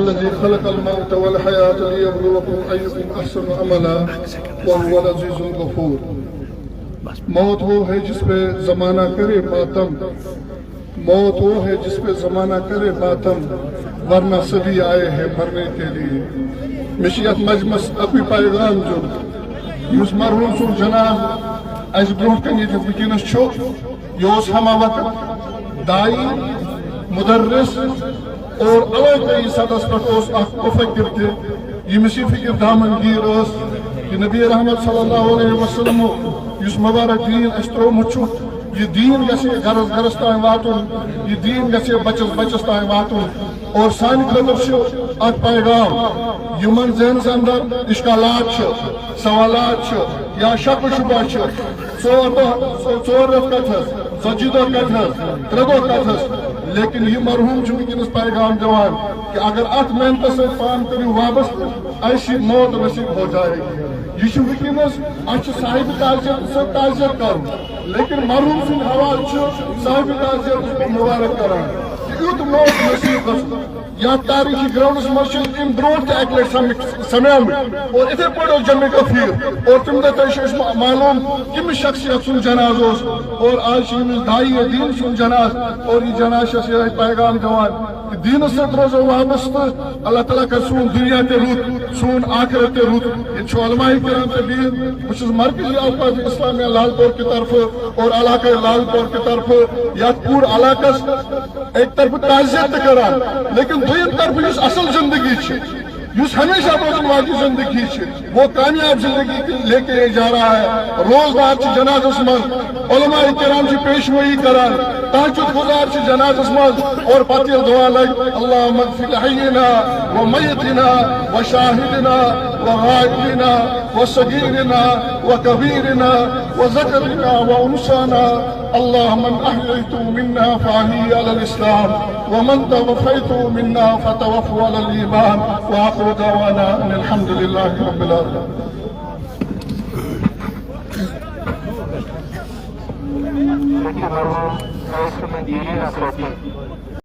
الذي خلق الموت والحياة ليبلوكم أيكم أحسن عملا وهو العزيز الغفور. موت وہ ہے جس پہ زمانہ کرے ماتم، موت وہ ہے جس پہ زمانہ کرے ماتم، ورنہ سبھی آئے ہیں مرنے کے لیے. مشیت مجمس اپنی پیغام جو یس مرحوم سن جناب اس برونٹ کن یہ ونکس یہ ہمہ وقت دائی مدرس اور علاقائی سطحس پہ مفکر تمسی فکر دامن گیر کہ نبی رحمت صلی اللہ علیہ وسلم اس مبارک دین اس ترومت یہ دین گھے گرس گرس تین واتن، یہ دین گھے بچس بچس تین واتن، اور سان خاطر اک پیغام یمن ذہنس اندر اشکالات سوالات یا شک و شبہ ژور رٮ۪تھ کتھس 40 دۄہ کتھس 3 دۄہ کتھس، لیکن یہ مرحوم ونکس پیغام دیوان کہ اگر ات محنت ست پان کرو وابستہ ایسی موت نصیب ہو جائے گی. یہ ونکس صاحب تعزیت کرن، لیکن مرحوم سن حوالہ صاحب تعزیت مبارک کران یوت موت نصیب گھن یا تاریخی گراؤنڈس مز ام برونٹ اک لٹ سمیام اور اتھے پہ جمع کفیر اور تم دہ معلوم کمس شخصیت سن جناز اور آج دائی دین سن جناز، اور یہ جناز یہ پیغام دان کہ دینس ست روزو وابستہ، اللہ تعالیٰ کر سون دنیا تے رت سون آخرت تے رت. یہ علماء کرام تے بہت بہت مرکزی اوقاف اسلامیہ لال پور کی طرف اور علاقہ لال پور کی طرف یا پور علاقہ ایک طرف تعزیت کران، لیکن دویم طرف اس اصل زندگی اس ہمیشہ روزن والی زندگی وہ کامیاب زندگی لے کے جا رہا ہے. روزگار جنازس مز علماء کرام پیشوئی کران، تہجد گزار جنازس مز، اور پتہ دعا لگ اللہم اغفر حینا و میتنا و شاہدنا و غائبنا و صغیرنا و کبیرنا و ذکرنا و انسانا. اللهم من احييته منا فاحيه على الاسلام ومن توفيته منا فتوفوا على الايمان واخر دعوانا ان الحمد لله رب العالمين.